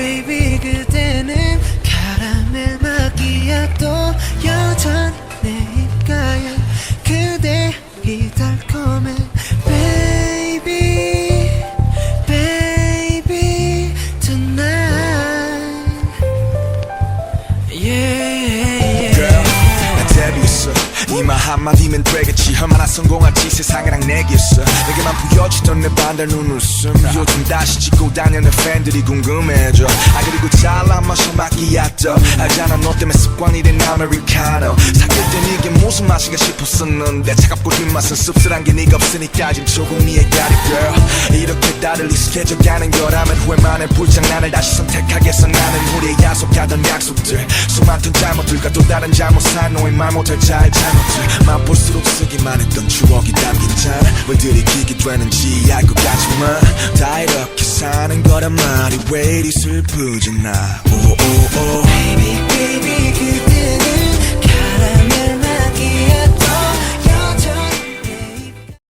baby 그대는 카라멜 마키아토 여전히 내 입가에 그대이 달콤해 baby baby tonight yeah Girl 나 데뷔했어 이말 한마디면 되겠지 얼마나 성공할지 세상이랑 내겠어 내게만 보여주던 내 반달 눈웃음 요즘 다시 찍고 다니는 팬들이 궁금해져 아 그리고 잘난 마셔 마키아토 알잖아 너 때문에 습관이 된 아메리카노 사귈 땐 이게 무슨 맛인가 싶었었는데 차갑고 뒷맛은 씁쓸한 게 네가 없으니까 지금 조금 이해가리 girl 이렇게 나를 익숙해져가는 거라면 후회만 해 불장난을 다시 선택하겠어 나는 우리의 약속하던 약속들 수많던 잘못들과 또 다른 잘못한 너의 말 못할 잘 잘못들 맛볼수록 쓰기만 했던 추억이 담긴 잔 왜 들이키게 되는지 알 것 같지만 다 이렇게 사는 거란 말이 왜 이리 슬프잖아 오오오